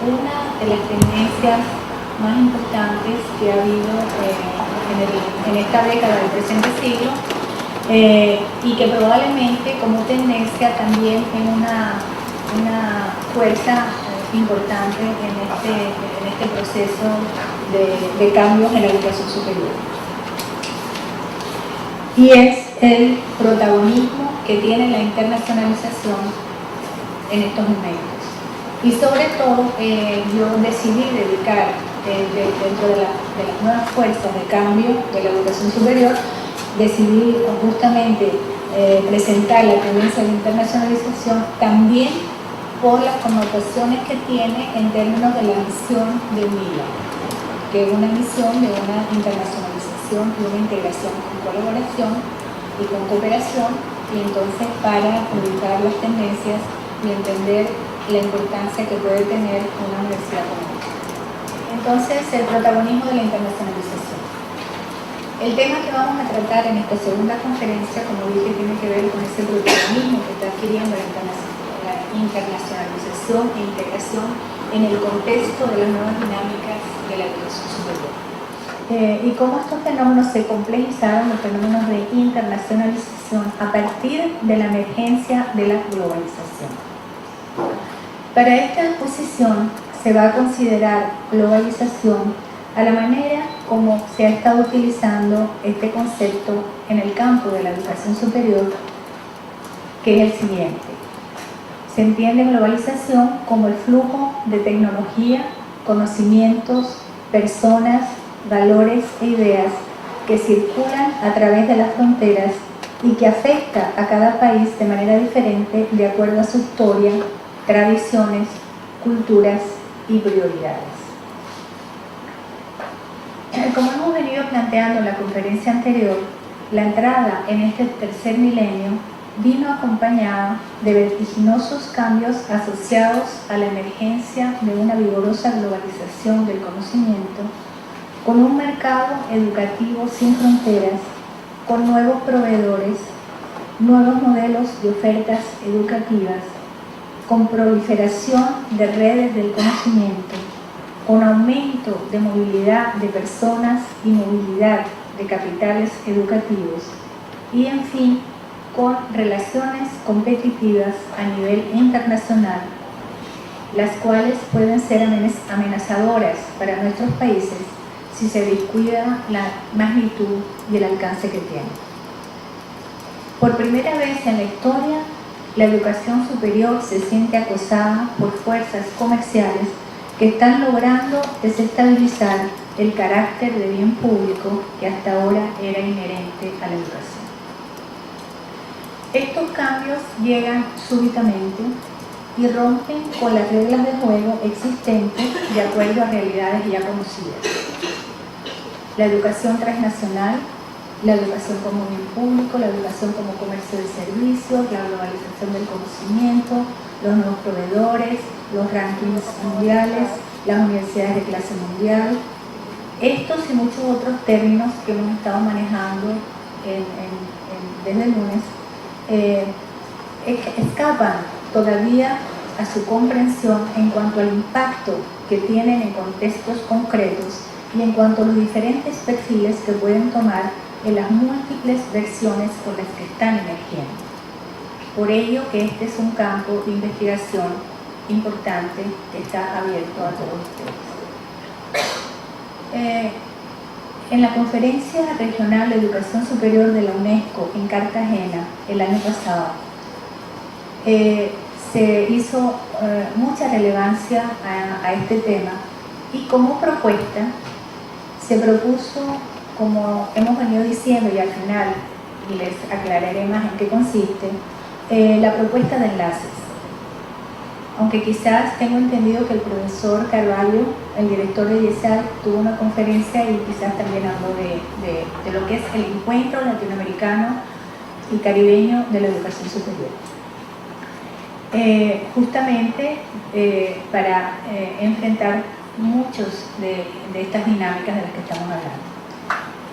una de las tendencias más importantes que ha habido en esta década del presente siglo y que probablemente como tendencia también tiene una fuerza importante en este proceso de cambios en la educación superior. Y es el protagonismo que tiene la internacionalización en estos momentos. Y sobre todo, yo decidí dedicar, dentro de las nuevas fuerzas de cambio de la educación superior, decidí justamente presentar la tendencia de internacionalización también por las connotaciones que tiene en términos de la misión de MILA, que es una misión de una internacionalización y una integración con colaboración y con cooperación, y entonces para ubicar las tendencias y entender la importancia que puede tener una universidad como esta. Entonces, el protagonismo de la internacionalización. El tema que vamos a tratar en esta segunda conferencia, como dije, tiene que ver con ese protagonismo que está adquiriendo la internacionalización e integración en el contexto de las nuevas dinámicas de la educación superior. Y cómo estos fenómenos se complejizaron, los fenómenos de internacionalización, a partir de la emergencia de la globalización. Para esta exposición se va a considerar globalización a la manera como se ha estado utilizando este concepto en el campo de la educación superior, que es el siguiente. Se entiende globalización como el flujo de tecnología, conocimientos, personas, valores e ideas que circulan a través de las fronteras y que afecta a cada país de manera diferente de acuerdo a su historia, tradiciones, culturas y prioridades. Como hemos venido planteando en la conferencia anterior, la entrada en este tercer milenio vino acompañada de vertiginosos cambios asociados a la emergencia de una vigorosa globalización del conocimiento, con un mercado educativo sin fronteras, con nuevos proveedores, nuevos modelos de ofertas educativas, con proliferación de redes del conocimiento, con aumento de movilidad de personas y movilidad de capitales educativos y, en fin, con relaciones competitivas a nivel internacional, las cuales pueden ser amenazadoras para nuestros países si se descuida la magnitud y el alcance que tienen. Por primera vez en la historia, la educación superior se siente acosada por fuerzas comerciales que están logrando desestabilizar el carácter de bien público que hasta ahora era inherente a la educación. Estos cambios llegan súbitamente y rompen con las reglas de juego existentes de acuerdo a realidades ya conocidas. La educación transnacional, la educación como bien público, la educación como comercio de servicios, la globalización del conocimiento, los nuevos proveedores, los rankings mundiales, las universidades de clase mundial. Estos y muchos otros términos que hemos estado manejando desde el lunes escapan todavía a su comprensión en cuanto al impacto que tienen en contextos concretos y en cuanto a los diferentes perfiles que pueden tomar en las múltiples versiones por las que están emergiendo. Por ello que este es un campo de investigación importante que está abierto a todos ustedes. En la Conferencia Regional de Educación Superior de la UNESCO en Cartagena el año pasado, se hizo mucha relevancia a este tema y como propuesta se propuso, como hemos venido diciendo y al final les aclararé más en qué consiste, la propuesta de enlaces. Aunque quizás tengo entendido que el profesor Carvalho, el director de IESAL, tuvo una conferencia y quizás también habló de lo que es el encuentro latinoamericano y caribeño de la educación superior. Justamente para enfrentar muchos de estas dinámicas de las que estamos hablando.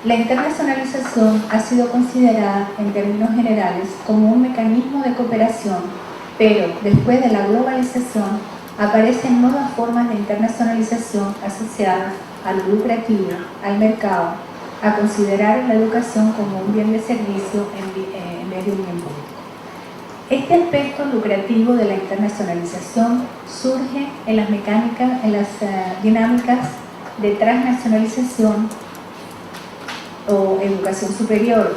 La internacionalización ha sido considerada en términos generales como un mecanismo de cooperación, pero después de la globalización aparecen nuevas formas de internacionalización asociadas a lo lucrativo, al mercado, a considerar la educación como un bien de servicio en vez de un bien público. Este aspecto lucrativo de la internacionalización surge en las dinámicas de transnacionalización o educación superior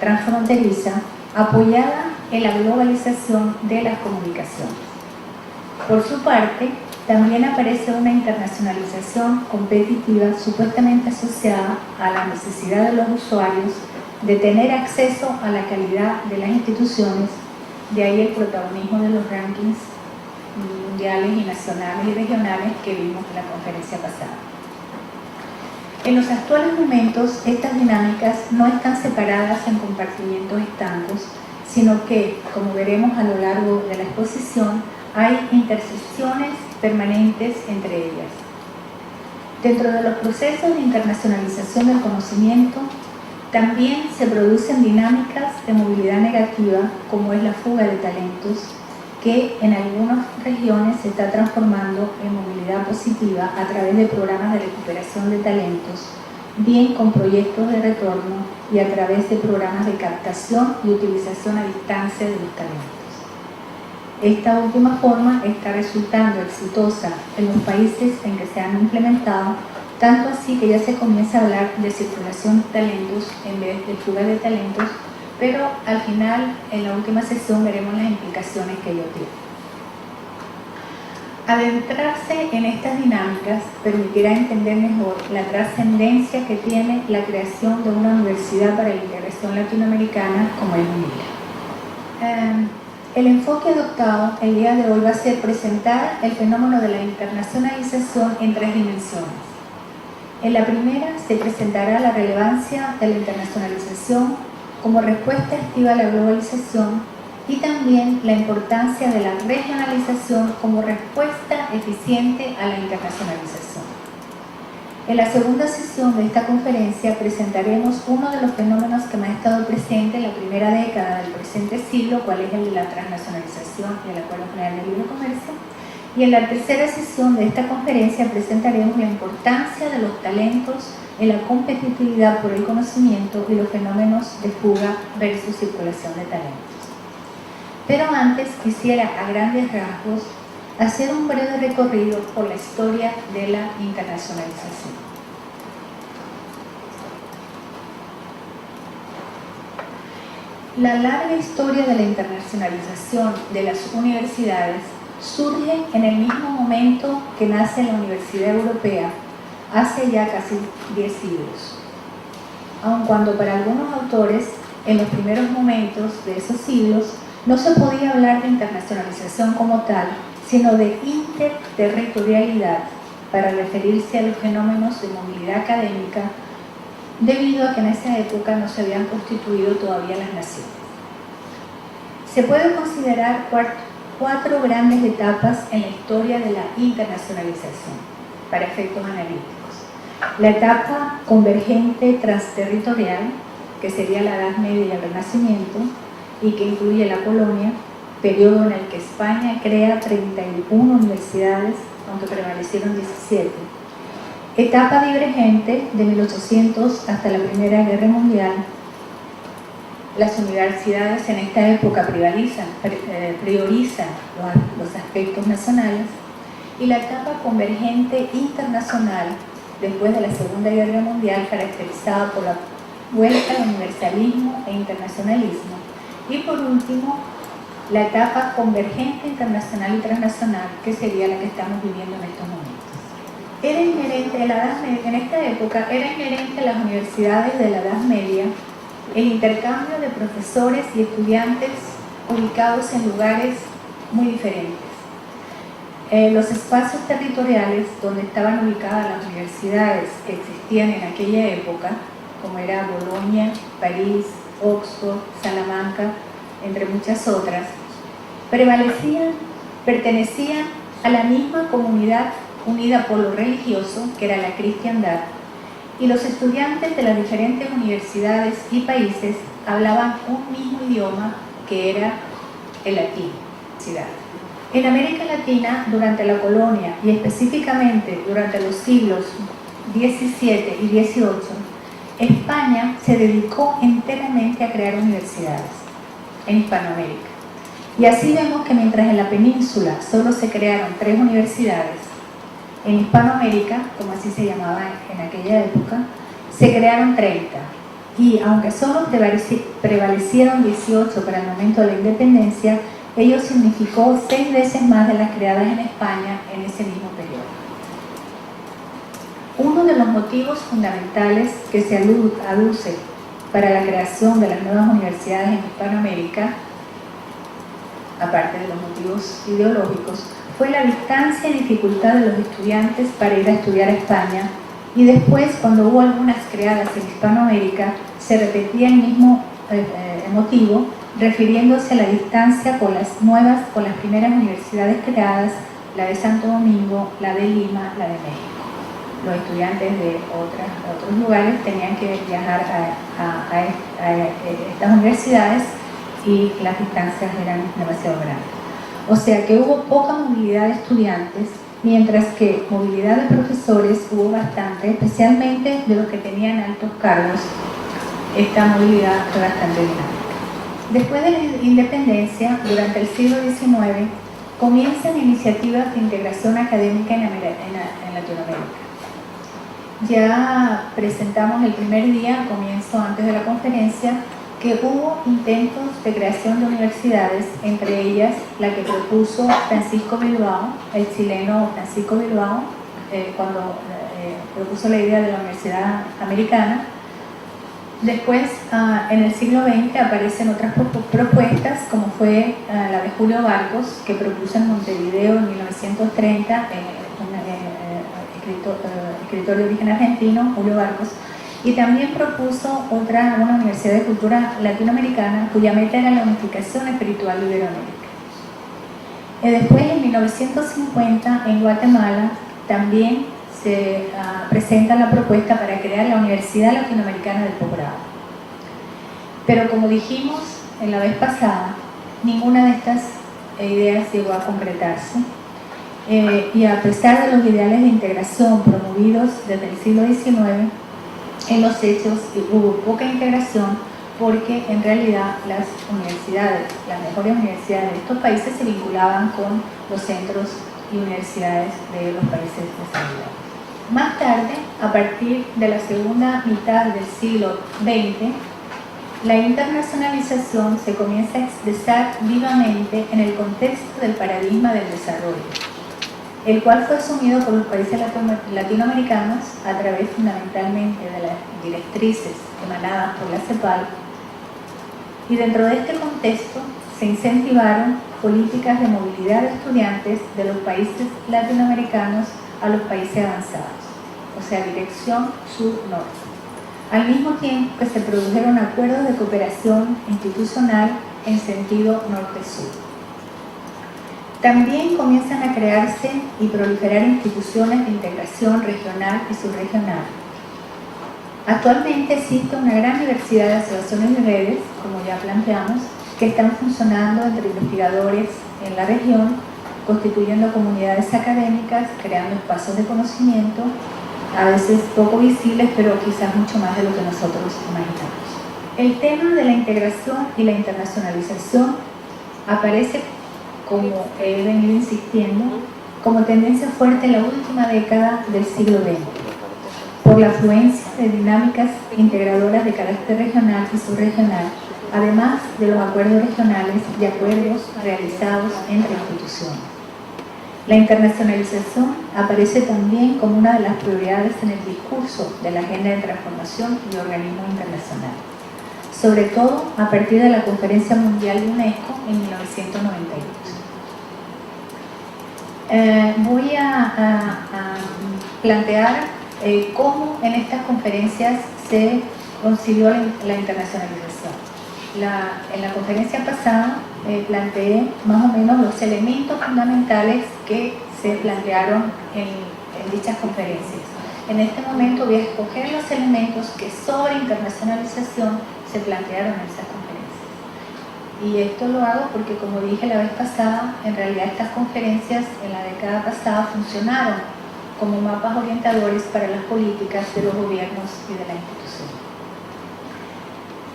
transfronteriza, apoyada en la globalización de las comunicaciones. Por su parte, también aparece una internacionalización competitiva supuestamente asociada a la necesidad de los usuarios de tener acceso a la calidad de las instituciones, de ahí el protagonismo de los rankings mundiales y nacionales y regionales que vimos en la conferencia pasada. En los actuales momentos, estas dinámicas no están separadas en compartimientos estancos, sino que, como veremos a lo largo de la exposición, hay intersecciones permanentes entre ellas. Dentro de los procesos de internacionalización del conocimiento, también se producen dinámicas de movilidad negativa, como es la fuga de talentos, que en algunas regiones se está transformando en movilidad positiva a través de programas de recuperación de talentos, bien con proyectos de retorno y a través de programas de captación y utilización a distancia de los talentos. Esta última forma está resultando exitosa en los países en que se han implementado, tanto así que ya se comienza a hablar de circulación de talentos en vez de fuga de talentos, pero al final, en la última sesión, veremos las implicaciones que ello tiene. Adentrarse en estas dinámicas permitirá entender mejor la trascendencia que tiene la creación de una universidad para la integración latinoamericana como es UNILA. El enfoque adoptado el día de hoy va a ser presentar el fenómeno de la internacionalización en tres dimensiones. En la primera se presentará la relevancia de la internacionalización como respuesta activa a la globalización y también la importancia de la regionalización como respuesta eficiente a la internacionalización. En la segunda sesión de esta conferencia presentaremos uno de los fenómenos que más ha estado presente en la primera década del presente siglo, cuál es el de la transnacionalización y el Acuerdo General de Libre Comercio. Y en la tercera sesión de esta conferencia presentaremos la importancia de los talentos en la competitividad por el conocimiento y los fenómenos de fuga versus circulación de talentos. Pero antes quisiera, a grandes rasgos, hacer un breve recorrido por la historia de la internacionalización. La larga historia de la internacionalización de las universidades surge en el mismo momento que nace la Universidad Europea, hace ya casi 10 siglos. Aun cuando para algunos autores, en los primeros momentos de esos siglos, no se podía hablar de internacionalización como tal, sino de interterritorialidad para referirse a los fenómenos de movilidad académica, debido a que en esa época no se habían constituido todavía las naciones. Se puede considerar cuatro grandes etapas en la historia de la internacionalización, para efectos analíticos. La etapa convergente transterritorial, que sería la Edad Media y el Renacimiento, y que incluye la colonia, periodo en el que España crea 31 universidades, aunque prevalecieron 17. Etapa divergente de 1800 hasta la Primera Guerra Mundial. Las universidades en esta época priorizan los aspectos nacionales. Y la etapa convergente internacional, después de la Segunda Guerra Mundial, caracterizada por la vuelta al universalismo e internacionalismo. Y por último, la etapa convergente internacional y transnacional, que sería la que estamos viviendo en estos momentos. Era inherente, en esta época, era inherente a las universidades de la Edad Media el intercambio de profesores y estudiantes ubicados en lugares muy diferentes. Los espacios territoriales donde estaban ubicadas las universidades que existían en aquella época, como era Bolonia, París, Oxford, Salamanca, entre muchas otras, pertenecían a la misma comunidad unida por lo religioso, que era la cristiandad, y los estudiantes de las diferentes universidades y países hablaban un mismo idioma, que era el latín. En América Latina, durante la colonia y específicamente durante los siglos XVII y XVIII, España se dedicó enteramente a crear universidades en Hispanoamérica. Y así vemos que mientras en la península solo se crearon 3 universidades, en Hispanoamérica, como así se llamaba en aquella época, se crearon 30. Y aunque solo prevalecieron 18 para el momento de la independencia, ello significó 6 veces más de las creadas en España en ese mismo periodo. Uno de los motivos fundamentales que se aduce para la creación de las nuevas universidades en Hispanoamérica, aparte de los motivos ideológicos, fue la distancia y dificultad de los estudiantes para ir a estudiar a España, y después, cuando hubo algunas creadas en Hispanoamérica, se repetía el mismo motivo, refiriéndose a la distancia con las primeras universidades creadas, la de Santo Domingo, la de Lima, la de México. Los estudiantes de otros lugares tenían que viajar a estas universidades y las distancias eran demasiado grandes. O sea que hubo poca movilidad de estudiantes, mientras que movilidad de profesores hubo bastante, especialmente de los que tenían altos cargos. Esta movilidad fue bastante dinámica. Después de la independencia, durante el siglo XIX, comienzan iniciativas de integración académica en Latinoamérica. Ya presentamos el primer día, al comienzo, antes de la conferencia, que hubo intentos de creación de universidades, entre ellas la que propuso Francisco Bilbao, el chileno Francisco Bilbao, cuando propuso la idea de la Universidad Americana. Después, en el siglo XX, aparecen otras propuestas, como fue la de Julio Barcos, que propuso en Montevideo en 1930, escritor de origen argentino, Julio Barcos, y también propuso una universidad de cultura latinoamericana cuya meta era la unificación espiritual de Iberoamérica. Después, en 1950, en Guatemala, también se presenta la propuesta para crear la Universidad Latinoamericana del Posgrado. Pero como dijimos en la vez pasada, ninguna de estas ideas llegó a concretarse. Y a pesar de los ideales de integración promovidos desde el siglo XIX, en los hechos hubo poca integración, porque en realidad las mejores universidades de estos países se vinculaban con los centros y universidades de los países desarrollados. Más tarde, a partir de la segunda mitad del siglo XX, la internacionalización se comienza a expresar vivamente en el contexto del paradigma del desarrollo, el cual fue asumido por los países latinoamericanos a través fundamentalmente de las directrices emanadas por la CEPAL, y dentro de este contexto se incentivaron políticas de movilidad de estudiantes de los países latinoamericanos a los países avanzados, o sea, dirección sur-norte. Al mismo tiempo que se produjeron acuerdos de cooperación institucional en sentido norte-sur. También comienzan a crearse y proliferar instituciones de integración regional y subregional. Actualmente existe una gran diversidad de asociaciones y redes, como ya planteamos, que están funcionando entre investigadores en la región, constituyendo comunidades académicas, creando espacios de conocimiento, a veces poco visibles, pero quizás mucho más de lo que nosotros imaginamos. El tema de la integración y la internacionalización aparece, como he venido insistiendo, como tendencia fuerte en la última década del siglo XX, por la afluencia de dinámicas integradoras de carácter regional y subregional, además de los acuerdos regionales y acuerdos realizados entre instituciones. La internacionalización aparece también como una de las prioridades en el discurso de la Agenda de Transformación y Organismo Internacional, sobre todo a partir de la Conferencia Mundial de UNESCO en 1998. Voy a plantear cómo en estas conferencias se consiguió la internacionalización. En la conferencia pasada planteé más o menos los elementos fundamentales que se plantearon en dichas conferencias. En este momento voy a escoger los elementos que sobre internacionalización se plantearon en esas conferencias. Y esto lo hago porque, como dije la vez pasada, en realidad estas conferencias en la década pasada funcionaron como mapas orientadores para las políticas de los gobiernos y de la institución.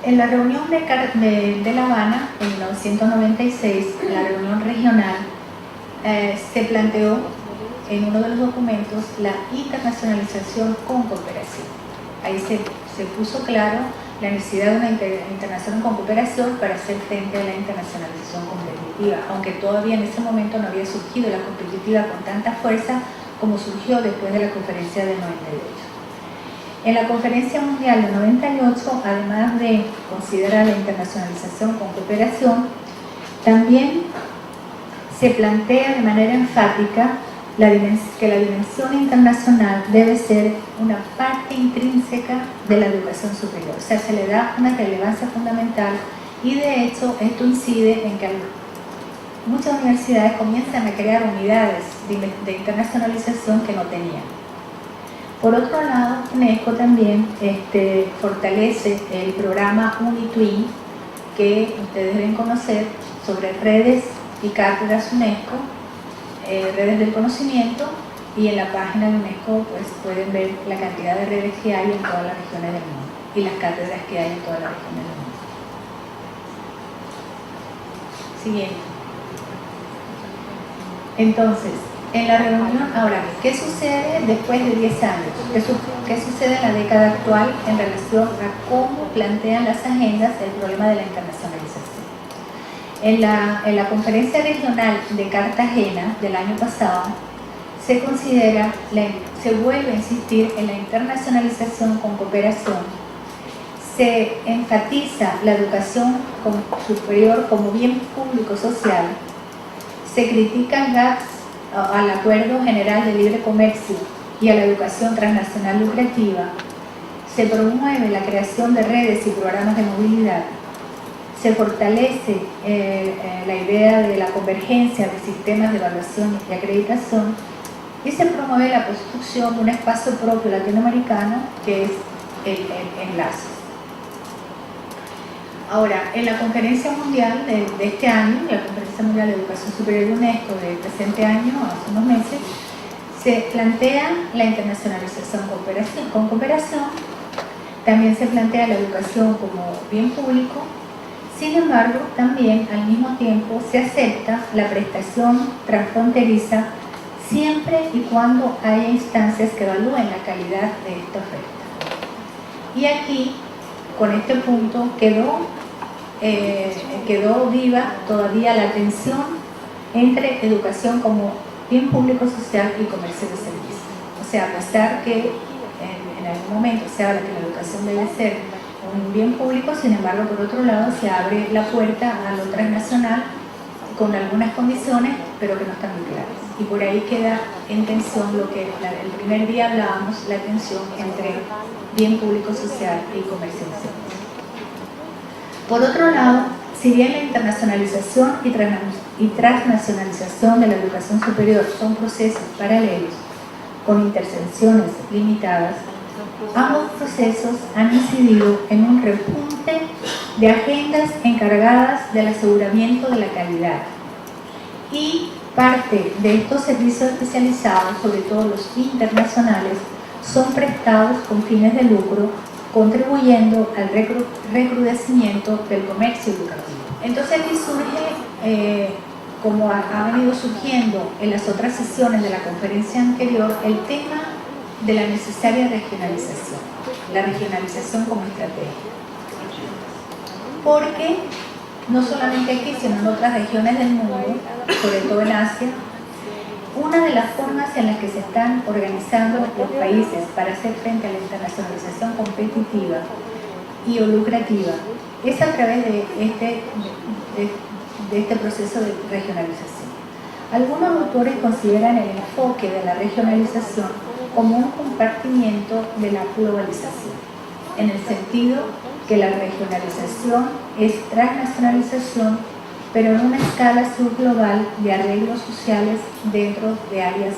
En la reunión de La Habana, en 1996, la reunión regional, se planteó en uno de los documentos la internacionalización con cooperación. Ahí se puso claro la necesidad de una internación con cooperación para hacer frente a la internacionalización competitiva, aunque todavía en ese momento no había surgido la competitiva con tanta fuerza como surgió después de la conferencia del 98. En la conferencia mundial del 98, además de considerar la internacionalización con cooperación, también se plantea de manera enfática que la dimensión internacional debe ser una parte intrínseca de la educación superior, o sea, se le da una relevancia fundamental, y de hecho esto incide en que muchas universidades comienzan a crear unidades de internacionalización que no tenían. Por otro lado, UNESCO también fortalece el programa UniTwin, que ustedes deben conocer, sobre redes y cátedras UNESCO, redes del conocimiento, y en la página de UNESCO pues, pueden ver la cantidad de redes que hay en todas las regiones del mundo y las cátedras que hay en todas las regiones del mundo. Siguiente. Entonces, en la reunión, ahora, ¿qué sucede después de 10 años? ¿Qué sucede en la década actual en relación a cómo plantean las agendas el problema de la internacionalización? En la conferencia regional de Cartagena del año pasado, se vuelve a insistir en la internacionalización con cooperación, se enfatiza la educación superior como bien público social, se critica el GATS, al Acuerdo General de Libre Comercio y a la educación transnacional lucrativa, se promueve la creación de redes y programas de movilidad, se fortalece la idea de la convergencia de sistemas de evaluación y acreditación, y se promueve la construcción de un espacio propio latinoamericano que es el enlace. Ahora, en la conferencia mundial de este año, la Conferencia Mundial de Educación Superior de UNESCO del presente año, hace unos meses, se plantea la internacionalización con cooperación, también se plantea la educación como bien público. Sin embargo, también al mismo tiempo se acepta la prestación transfronteriza siempre y cuando haya instancias que evalúen la calidad de esta oferta. Y aquí, con este punto, quedó viva todavía la tensión entre educación como bien público social y comercio de servicios. O sea, a pesar que en algún momento se habla que la educación debe ser un bien público, sin embargo, por otro lado, se abre la puerta a lo transnacional con algunas condiciones, pero que no están muy claras. Y por ahí queda en tensión lo que el primer día hablábamos, la tensión entre bien público social y comercio de servicios. Por otro lado, si bien la internacionalización y transnacionalización de la educación superior son procesos paralelos con intersecciones limitadas, ambos procesos han incidido en un repunte de agendas encargadas del aseguramiento de la calidad, y parte de estos servicios especializados, sobre todo los internacionales, son prestados con fines de lucro, contribuyendo al recrudecimiento del comercio educativo. Entonces aquí surge, como ha venido surgiendo en las otras sesiones de la conferencia anterior, el tema de la necesaria regionalización, la regionalización como estrategia. Porque no solamente aquí, sino en otras regiones del mundo, sobre todo en Asia, una de las formas en las que se están organizando los países para hacer frente a la internacionalización competitiva y o lucrativa es a través de este proceso de regionalización. Algunos autores consideran el enfoque de la regionalización como un compartimiento de la globalización, en el sentido que la regionalización es transnacionalización, pero en una escala subglobal de arreglos sociales dentro de áreas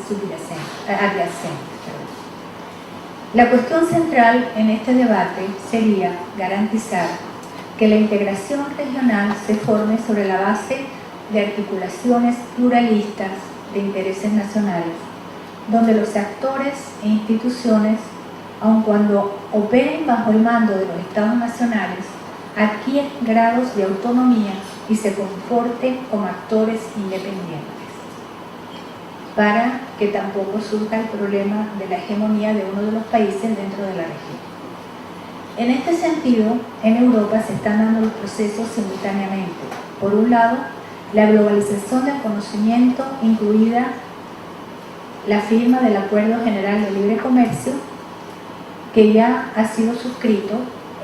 adyacentes. La cuestión central en este debate sería garantizar que la integración regional se forme sobre la base de articulaciones pluralistas de intereses nacionales, donde los actores e instituciones, aun cuando operen bajo el mando de los estados nacionales, adquieren grados de autonomía y se comporten como actores independientes, para que tampoco surja el problema de la hegemonía de uno de los países dentro de la región. En este sentido, en Europa se están dando los procesos simultáneamente. Por un lado, la globalización del conocimiento, incluida la firma del Acuerdo General de Libre Comercio, que ya ha sido suscrito,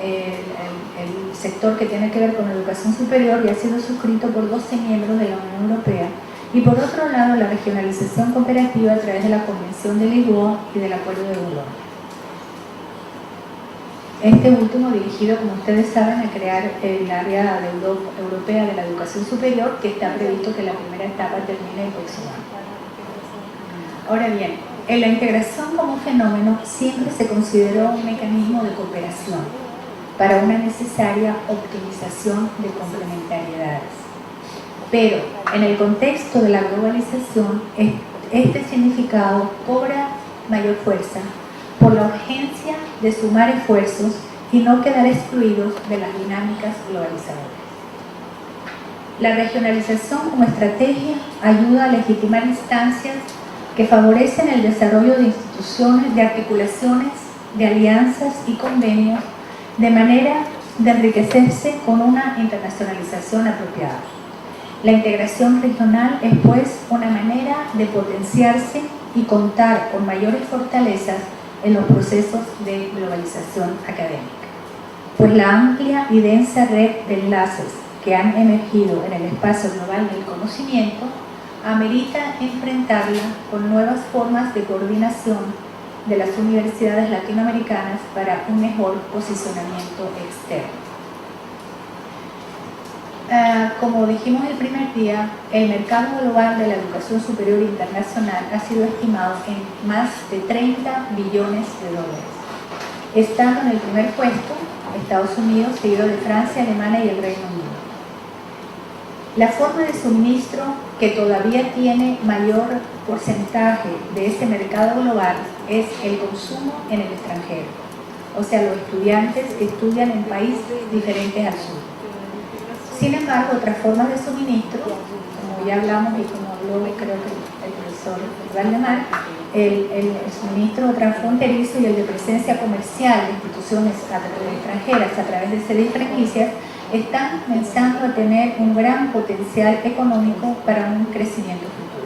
el sector que tiene que ver con educación superior ya ha sido suscrito por 12 miembros de la Unión Europea, y por otro lado la regionalización cooperativa a través de la Convención de Lisboa y del Acuerdo de Bolonia. Este último dirigido, como ustedes saben, a crear el área europea de la educación superior, que está previsto que la primera etapa termine el próximo año. Ahora bien, en la integración como fenómeno siempre se consideró un mecanismo de cooperación para una necesaria optimización de complementariedades. Pero en el contexto de la globalización, este significado cobra mayor fuerza por la urgencia de sumar esfuerzos y no quedar excluidos de las dinámicas globalizadoras. La regionalización como estrategia ayuda a legitimar instancias que favorecen el desarrollo de instituciones, de articulaciones, de alianzas y convenios, de manera de enriquecerse con una internacionalización apropiada. La integración regional es, pues, una manera de potenciarse y contar con mayores fortalezas en los procesos de globalización académica, pues la amplia y densa red de enlaces que han emergido en el espacio global del conocimiento amerita enfrentarla con nuevas formas de coordinación de las universidades latinoamericanas para un mejor posicionamiento externo. Como dijimos el primer día, el mercado global de la educación superior internacional ha sido estimado en más de 30 billones de dólares, estando en el primer puesto Estados Unidos, seguido de Francia, Alemania y el Reino Unido. La forma de suministro que todavía tiene mayor porcentaje de ese mercado global es el consumo en el extranjero, o sea, los estudiantes que estudian en países diferentes al sur. Sin embargo, otras formas de suministro, como ya hablamos y como habló creo que el profesor Valdemar, el suministro transfronterizo y el de presencia comercial de instituciones extranjeras a través de sedes franquicias están comenzando a tener un gran potencial económico para un crecimiento futuro.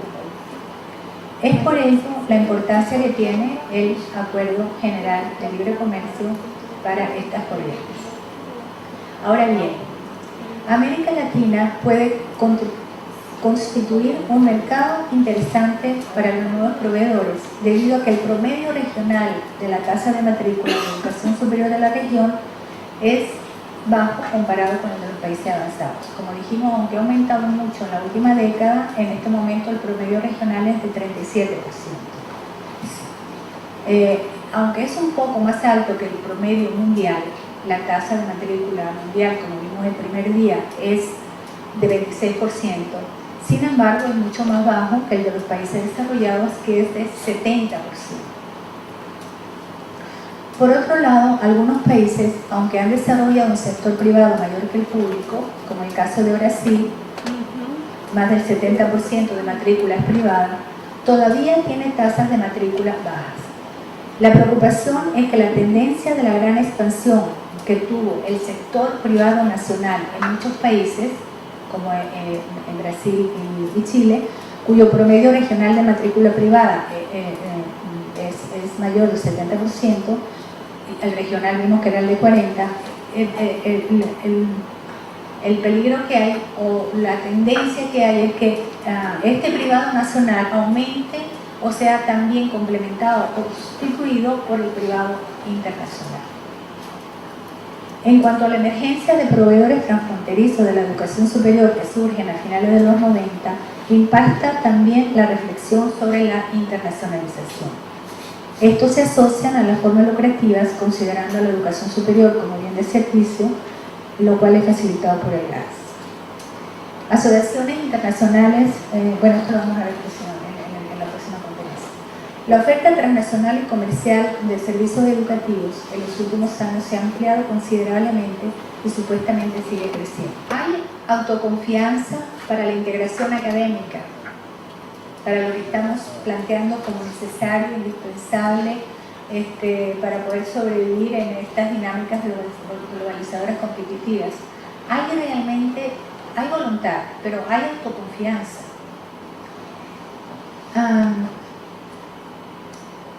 Es por ello la importancia que tiene el Acuerdo General de Libre Comercio para estas corrientes. Ahora bien, América Latina puede constituir un mercado interesante para los nuevos proveedores, debido a que el promedio regional de la tasa de matrícula de educación superior de la región es bajo comparado con el de los países avanzados. Como dijimos, aunque ha aumentado mucho en la última década, en este momento el promedio regional es de 37%. Aunque es un poco más alto que el promedio mundial, la tasa de matrícula mundial, como vimos el primer día, es de 26%. Sin embargo, es mucho más bajo que el de los países desarrollados, que es de 70%. Por otro lado, algunos países, aunque han desarrollado un sector privado mayor que el público, como el caso de Brasil, más del 70% de matrícula es privada, todavía tiene tasas de matrícula bajas. La preocupación es que la tendencia de la gran expansión que tuvo el sector privado nacional en muchos países, como en Brasil y Chile, cuyo promedio regional de matrícula privada es mayor del 70%, el regional vimos que era el de 40%, el peligro que hay o la tendencia que hay es que este privado nacional aumente o sea también complementado o sustituido por el privado internacional. En cuanto a la emergencia de proveedores transfronterizos de la educación superior que surgen a finales de los 90, impacta también la reflexión sobre la internacionalización. Estos se asocian a las formas lucrativas, considerando la educación superior como bien de servicio, lo cual es facilitado por el GAS. Asociaciones internacionales, bueno, esto lo vamos a ver en la próxima conferencia. La oferta transnacional y comercial de servicios educativos en los últimos años se ha ampliado considerablemente y supuestamente sigue creciendo. Hay autoconfianza para la integración académica, para lo que estamos planteando como necesario, indispensable, para poder sobrevivir en estas dinámicas globalizadoras competitivas. Hay voluntad, pero hay autoconfianza.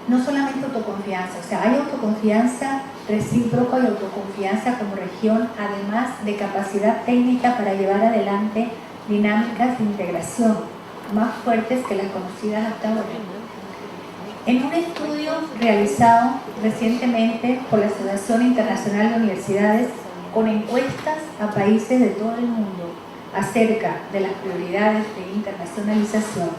No solamente autoconfianza, o sea, hay autoconfianza recíproca y autoconfianza como región, además de capacidad técnica para llevar adelante dinámicas de integración más fuertes que las conocidas hasta ahora. En un estudio realizado recientemente por la Asociación Internacional de Universidades, con encuestas a países de todo el mundo acerca de las prioridades de internacionalización,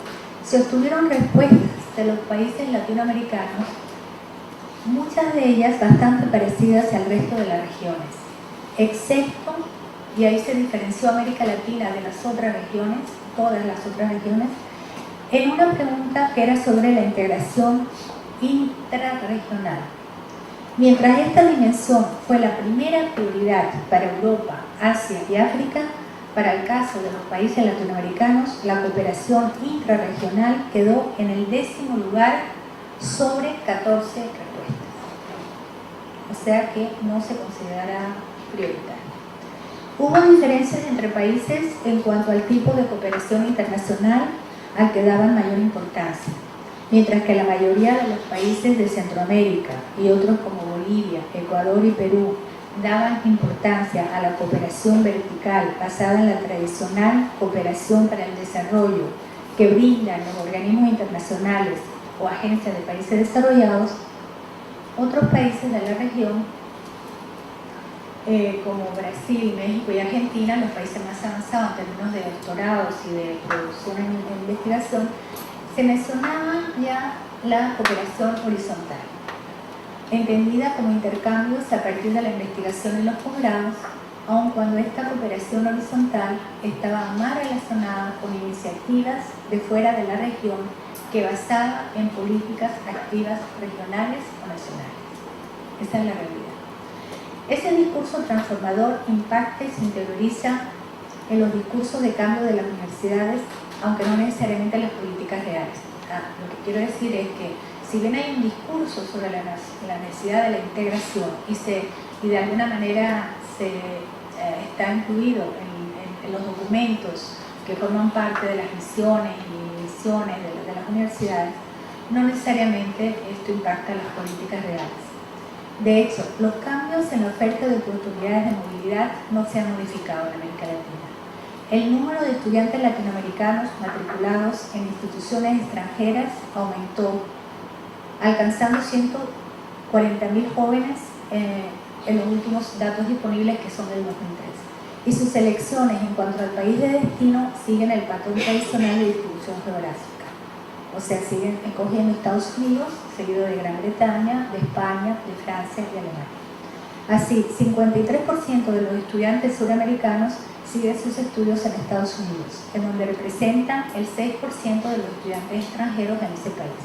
se obtuvieron respuestas de los países latinoamericanos, muchas de ellas bastante parecidas al resto de las regiones, excepto, y ahí se diferenció América Latina de las otras regiones, todas las otras regiones, en una pregunta que era sobre la integración intrarregional. Mientras esta dimensión fue la primera prioridad para Europa, Asia y África, para el caso de los países latinoamericanos, la cooperación intrarregional quedó en el 10º lugar sobre 14 respuestas. O sea que no se considera prioritario. Hubo diferencias entre países en cuanto al tipo de cooperación internacional al que daban mayor importancia, mientras que la mayoría de los países de Centroamérica y otros como Bolivia, Ecuador y Perú daban importancia a la cooperación vertical basada en la tradicional cooperación para el desarrollo que brindan los organismos internacionales o agencias de países desarrollados. Otros países de la región, como Brasil, México y Argentina, los países más avanzados en términos de doctorados y de producción en investigación, se mencionaba ya la cooperación horizontal, entendida como intercambios a partir de la investigación en los posgrados, aun cuando esta cooperación horizontal estaba más relacionada con iniciativas de fuera de la región que basada en políticas activas regionales o nacionales. Esa es la realidad. Ese discurso transformador impacta y se interioriza en los discursos de cambio de las universidades, aunque no necesariamente en las políticas reales. Lo que quiero decir es que si bien hay un discurso sobre la necesidad de la integración y de alguna manera está incluido en los documentos que forman parte de las misiones y misiones de las universidades, no necesariamente esto impacta en las políticas reales. De hecho, los cambios en la oferta de oportunidades de movilidad no se han modificado en América Latina. El número de estudiantes latinoamericanos matriculados en instituciones extranjeras aumentó, alcanzando 140.000 jóvenes en los últimos datos disponibles, que son del 2003. Y sus elecciones en cuanto al país de destino siguen el patrón tradicional de distribución geográfica. O sea, siguen escogiendo Estados Unidos, seguido de Gran Bretaña, de España, de Francia y Alemania. Así, 53% de los estudiantes suramericanos siguen sus estudios en Estados Unidos, en donde representan el 6% de los estudiantes extranjeros en ese país.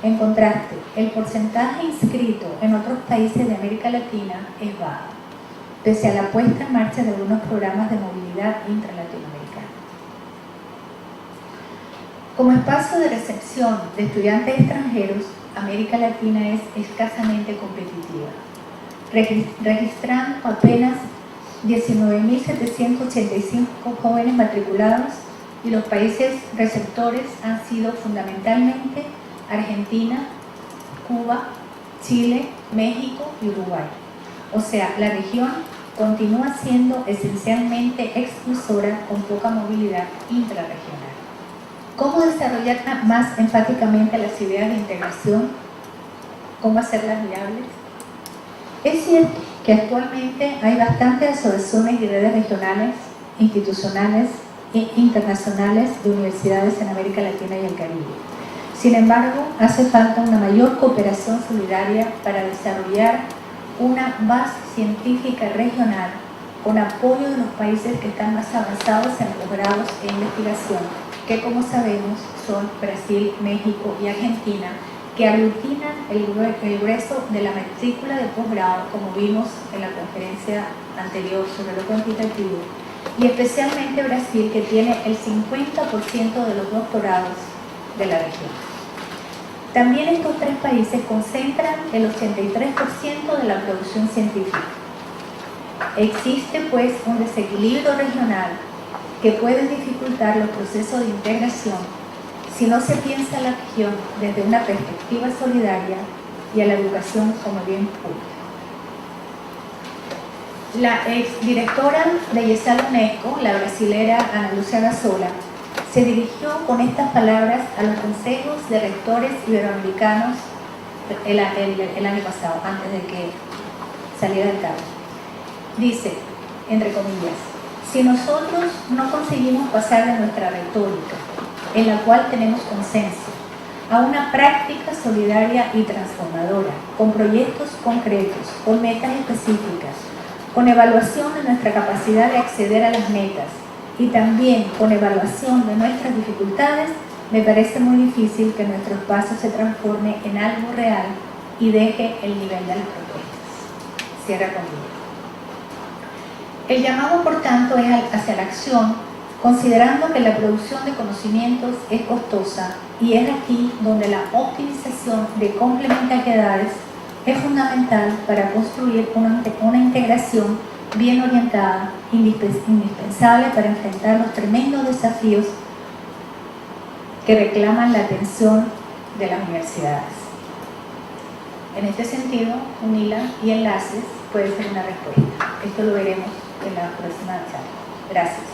En contraste, el porcentaje inscrito en otros países de América Latina es bajo, pese a la puesta en marcha de algunos programas de movilidad intralatinoamericana. Como espacio de recepción de estudiantes extranjeros, América Latina es escasamente competitiva, registrando apenas 19.785 jóvenes matriculados, y los países receptores han sido fundamentalmente Argentina, Cuba, Chile, México y Uruguay. O sea, la región continúa siendo esencialmente exclusora con poca movilidad intrarregional. ¿Cómo desarrollar más enfáticamente las ideas de integración? ¿Cómo hacerlas viables? Es cierto que actualmente hay bastantes asociaciones y redes regionales, institucionales e internacionales de universidades en América Latina y el Caribe. Sin embargo, hace falta una mayor cooperación solidaria para desarrollar una base científica regional con apoyo de los países que están más avanzados en posgrados e investigación, que como sabemos son Brasil, México y Argentina, que aglutinan el grueso de la matrícula de posgrado, como vimos en la conferencia anterior sobre lo cuantitativo, y especialmente Brasil, que tiene el 50% de los doctorados de la región. También estos tres países concentran el 83% de la producción científica. Existe pues un desequilibrio regional que puede dificultar los procesos de integración si no se piensa la región desde una perspectiva solidaria y a la educación como bien público. La exdirectora de YESAL UNESCO, la brasilera Ana Lúcia Gazola, se dirigió con estas palabras a los consejos de rectores iberoamericanos el año pasado, antes de que saliera el cargo. Dice, entre comillas, si nosotros no conseguimos pasar de nuestra retórica, en la cual tenemos consenso, a una práctica solidaria y transformadora, con proyectos concretos, con metas específicas, con evaluación de nuestra capacidad de acceder a las metas y también con evaluación de nuestras dificultades, me parece muy difícil que nuestro espacio se transforme en algo real y deje el nivel de las propuestas. Cierra conmigo. El llamado, por tanto, es hacia la acción, considerando que la producción de conocimientos es costosa y es aquí donde la optimización de complementariedades es fundamental para construir una integración bien orientada, indispensable para enfrentar los tremendos desafíos que reclaman la atención de las universidades. En este sentido, UNILA y enlaces puede ser una respuesta. Esto lo veremos en la próxima charla. Gracias.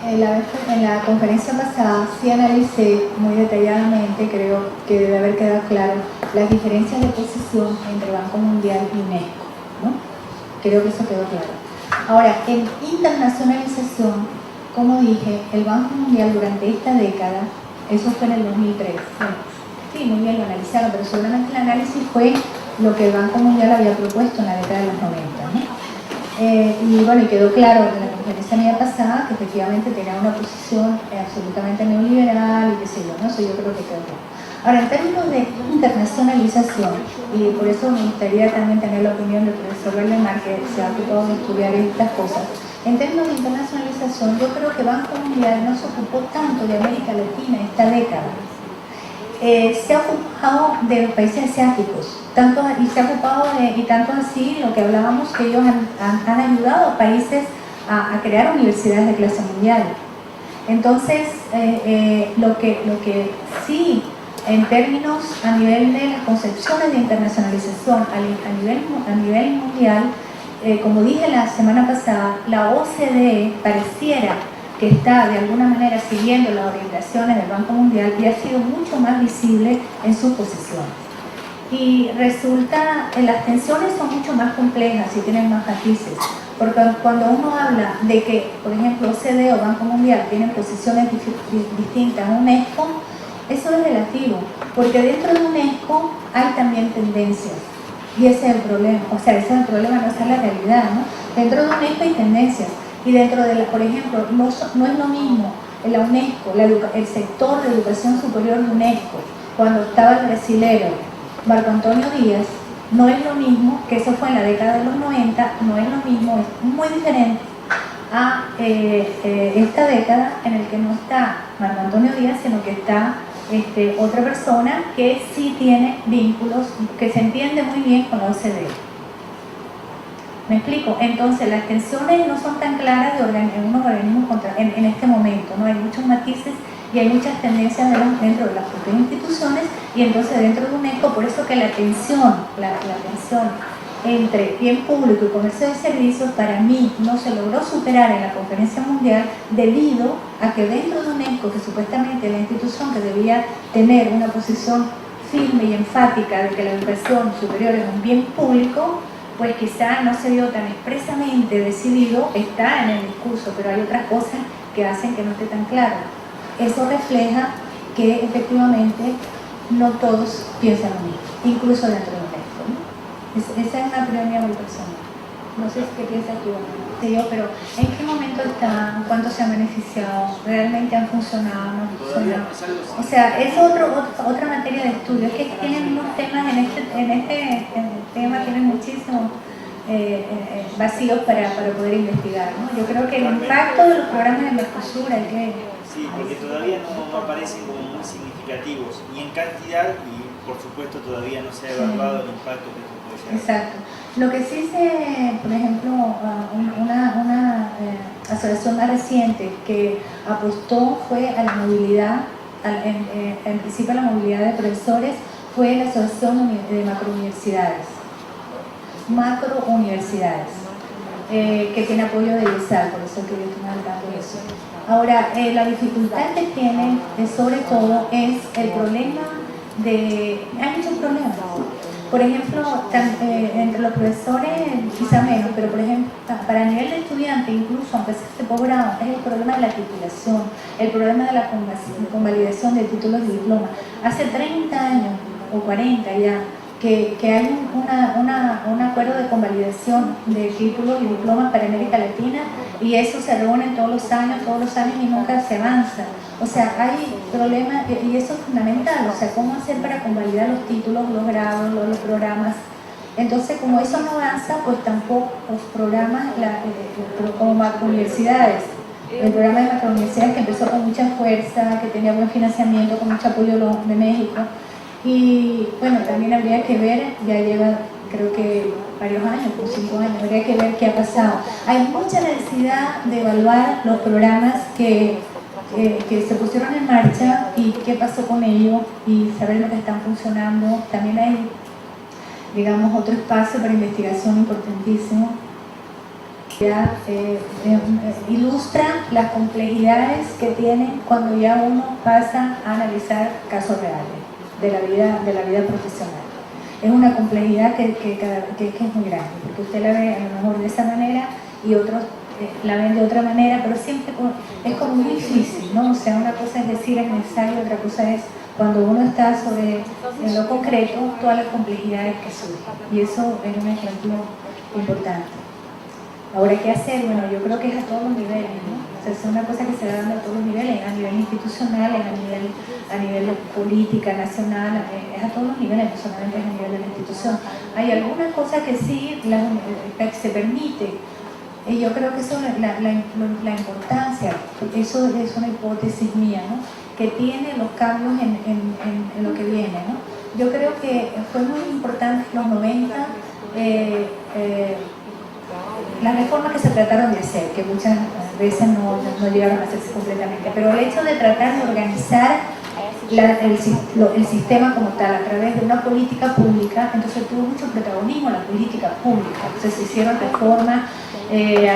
En la conferencia pasada sí analicé muy detalladamente, creo que debe haber quedado claro, las diferencias de posición entre Banco Mundial y UNESCO, ¿no? Creo que eso quedó claro. Ahora, en internacionalización, como dije, el Banco Mundial durante esta década, eso fue en el 2003, bueno, sí, muy bien lo analizaron, pero seguramente el análisis fue lo que el Banco Mundial había propuesto en la década de los 90, ¿no? Y bueno, y quedó claro en la conferencia mía pasada que efectivamente tenía una posición absolutamente neoliberal y qué sé yo, ¿no? Eso yo creo que quedó claro. Ahora, en términos de internacionalización, y por eso me gustaría también tener la opinión del profesor Berlemar, que se ha ocupado de estudiar estas cosas, en términos de internacionalización, yo creo que Banco Mundial no se ocupó tanto de América Latina esta década. Se ha ocupado de los países asiáticos, y se ha ocupado y tanto así, lo que hablábamos, que ellos han ayudado a países a crear universidades de clase mundial. Entonces, lo que sí, en términos a nivel de las concepciones de internacionalización a nivel mundial, como dije la semana pasada, la OCDE pareciera que está de alguna manera siguiendo las orientaciones del Banco Mundial y ha sido mucho más visible en sus posiciones. Y resulta, las tensiones son mucho más complejas y tienen más matices, porque cuando uno habla de que, por ejemplo, OCDE o Banco Mundial tienen posiciones distintas a UNESCO, eso es relativo, porque dentro de UNESCO hay también tendencias, y ese es el problema, o sea, ese es el problema, no es la realidad, ¿no? Dentro de UNESCO hay tendencias, y dentro de por ejemplo, no es lo mismo la UNESCO, el sector de educación superior de UNESCO, cuando estaba el brasilero Marco Antonio Díaz, no es lo mismo, que eso fue en la década de los 90, no es lo mismo, es muy diferente a esta década en el que no está Marco Antonio Díaz, sino que está otra persona que sí tiene vínculos, que se entiende muy bien con la OCDE. ¿Me explico? Entonces las tensiones no son tan claras en unos organismos en este momento, ¿no? Hay muchos matices y hay muchas tendencias dentro de las propias instituciones y entonces dentro de UNESCO, por eso que la tensión entre bien público y comercio de servicios para mí no se logró superar en la conferencia mundial debido a que dentro de UNESCO, que supuestamente es la institución que debía tener una posición firme y enfática de que la educación superior es un bien público, pues quizá no se vio tan expresamente decidido, está en el discurso, pero hay otras cosas que hacen que no esté tan claro. Eso refleja que efectivamente no todos piensan lo mismo, incluso dentro de UNESCO, ¿no? Esa es una opinión muy personal. No sé qué piensas tú, pero ¿en qué momento están? ¿Cuánto se han beneficiado? ¿Realmente han funcionado? ¿No han funcionado? O sea, es otra materia de estudio. Es que tienen unos temas en este tema, tienen muchísimos vacíos para poder investigar, ¿no? Yo creo que el impacto de los programas de Mercosur hay que... Sí, porque todavía no aparecen como muy significativos, ni en cantidad, y por supuesto todavía no se ha evaluado el impacto que esto puede llegar. Exacto. Lo que sí se, por ejemplo, una asociación más reciente que apostó fue a la movilidad, en principio a la movilidad de profesores, fue la Asociación de Macrouniversidades, que tiene apoyo de IESAL, por eso que yo estoy hablando de eso. Ahora, la dificultad que tienen, sobre todo, es el problema de... Hay muchos problemas. Por ejemplo, entre los profesores quizá menos, pero por ejemplo, para nivel de estudiante, incluso aunque sea de posgrado, es el problema de la titulación, el problema de la convalidación de títulos y diplomas. Hace 30 años o 40 ya que hay un acuerdo de convalidación de títulos y diplomas para América Latina, y eso se reúne todos los años y nunca se avanza. O sea, hay problemas, y eso es fundamental, o sea, cómo hacer para convalidar los títulos, los grados, los programas. Entonces, como eso no avanza, pues tampoco los programas, como macrouniversidades, el programa de macrouniversidades que empezó con mucha fuerza, que tenía buen financiamiento, con mucho apoyo de México. Y bueno, también habría que ver, ya lleva creo que varios años, como 5 años, habría que ver qué ha pasado. Hay mucha necesidad de evaluar los programas que se pusieron en marcha y qué pasó con ellos y saber lo que están funcionando. También hay, digamos, otro espacio para investigación importantísimo. Ya ilustra las complejidades que tienen cuando ya uno pasa a analizar casos reales de la vida profesional. Es una complejidad que es muy grande, porque usted la ve a lo mejor de esa manera y otros la ven de otra manera, pero siempre es como muy difícil, ¿no? O sea, una cosa es decir es necesario, otra cosa es cuando uno está en lo concreto, todas las complejidades que surgen, y eso es un ejemplo importante. Ahora, ¿qué hacer? Bueno, yo creo que es a todos los niveles, ¿no? O sea, es una cosa que se va dando a todos los niveles, a nivel institucional, a nivel de política nacional, es a todos los niveles, no solamente a nivel de la institución. Hay algunas cosas que sí se permite, y yo creo que eso es la importancia, eso es una hipótesis mía, ¿no? Que tiene los cambios en lo que viene, ¿no? Yo creo que fue muy importante en los 90 las reformas que se trataron de hacer, que muchas veces no llegaron a hacerse completamente, pero el hecho de tratar de organizar el sistema como tal a través de una política pública, entonces tuvo mucho protagonismo la política pública. Entonces se hicieron reformas,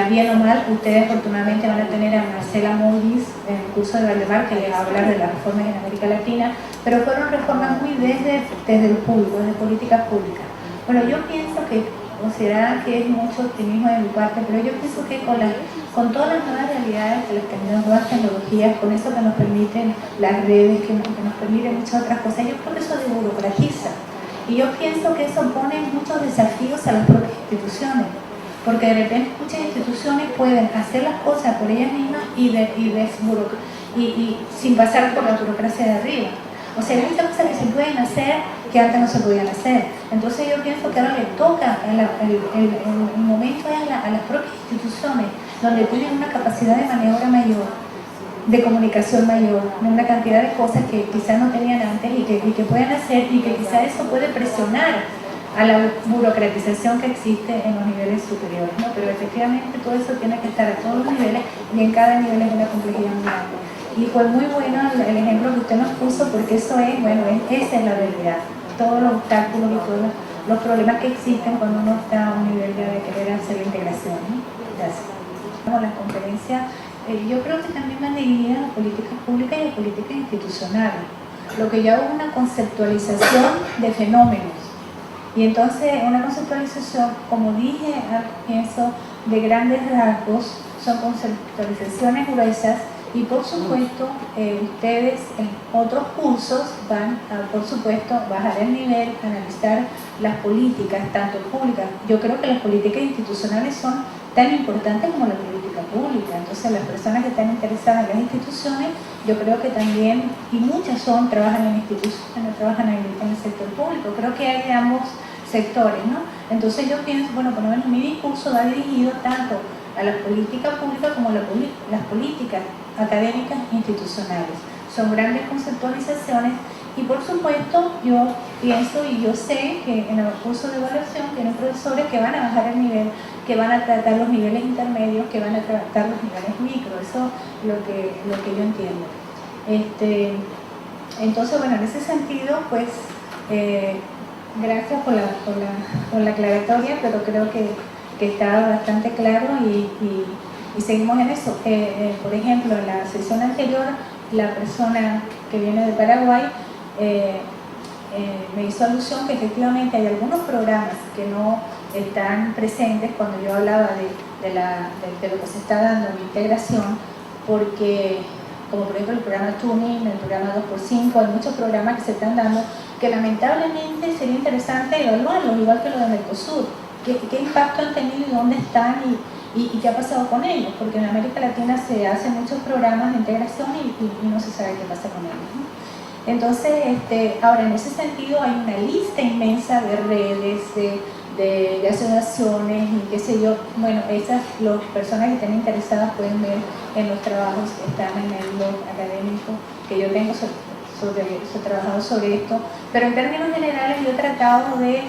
bien o mal. Ustedes afortunadamente van a tener a Marcela Moldis en el curso de Valdemar, que les va a hablar de las reformas en América Latina, pero fueron reformas muy desde el público, desde políticas públicas. Bueno, yo pienso que, considerada que es mucho optimismo de mi parte, pero yo pienso que con todas las nuevas realidades, las nuevas tecnologías, con eso que nos permiten las redes, que nos permiten muchas otras cosas, yo creo que eso desburocratiza. Y yo pienso que eso pone muchos desafíos a las propias instituciones, porque de repente muchas instituciones pueden hacer las cosas por ellas mismas y sin pasar por la burocracia de arriba. O sea, hay muchas cosas que se pueden hacer que antes no se podían hacer. Entonces yo pienso que ahora le toca, el momento es a las propias instituciones, donde tienen una capacidad de maniobra mayor, de comunicación mayor, de una cantidad de cosas que quizás no tenían antes y que pueden hacer, y que quizás eso puede presionar a la burocratización que existe en los niveles superiores, ¿no? Pero efectivamente todo eso tiene que estar a todos los niveles, y en cada nivel es una complejidad muy grande. Y fue muy bueno el ejemplo que usted nos puso, porque eso es, bueno, esa es la realidad. Todos los obstáculos y todos los problemas que existen cuando uno está a un nivel ya de querer hacer la integración, ¿no? Gracias. La conferencia, yo creo que también van dirigidas a políticas públicas y a políticas institucionales. Lo que ya hubo una conceptualización de fenómenos. Y entonces una conceptualización, como dije al comienzo, de grandes rasgos, son conceptualizaciones gruesas Y por supuesto, ustedes en otros cursos van a, por supuesto, bajar el nivel, analizar las políticas, tanto públicas. Yo creo que las políticas institucionales son tan importantes como la política pública. Entonces, las personas que están interesadas en las instituciones, yo creo que también, y muchas trabajan en instituciones, trabajan en el sector público. Creo que hay de ambos sectores, ¿no? Entonces, yo pienso, bueno, por lo menos mi discurso va dirigido tanto a la política pública como a las políticas académicas e institucionales. Son grandes conceptualizaciones y por supuesto yo pienso y yo sé que en el curso de evaluación tienen profesores que van a bajar el nivel, que van a tratar los niveles intermedios, que van a tratar los niveles micro. Eso es lo que yo entiendo. Entonces, bueno, en ese sentido, pues gracias por la aclaratoria, pero creo que está bastante claro y seguimos en eso. Por ejemplo, en la sesión anterior, la persona que viene de Paraguay me hizo alusión que efectivamente hay algunos programas que no están presentes cuando yo hablaba de lo que se está dando en integración, porque, como por ejemplo el programa Tuning, el programa 2x5, hay muchos programas que se están dando que lamentablemente sería interesante evaluarlos, igual que lo de Mercosur. ¿Qué impacto han tenido y dónde están y qué ha pasado con ellos? Porque en América Latina se hacen muchos programas de integración y no se sabe qué pasa con ellos, ¿no? Entonces, ahora en ese sentido hay una lista inmensa de redes, de asociaciones y qué sé yo. Bueno, las personas que estén interesadas pueden ver en los trabajos que están en el blog académico que yo tengo trabajado sobre esto, pero en términos generales yo he tratado de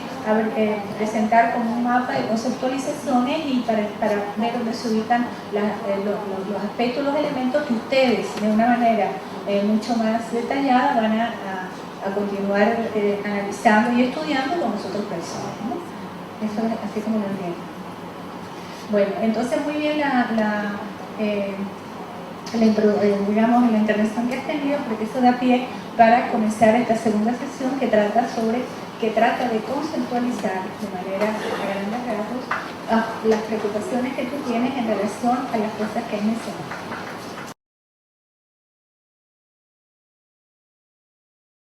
presentar como un mapa de conceptualizaciones y para ver dónde se ubican los aspectos, los elementos que ustedes de una manera mucho más detallada van a continuar analizando y estudiando con nosotros personas, ¿no? Eso es así como lo entiendo. Bueno, entonces muy bien digamos, la intervención que has tenido, porque eso da pie para comenzar esta segunda sesión que trata de conceptualizar de manera a grandes rasgos las preocupaciones que tú tienes en relación a las cosas que has mencionado.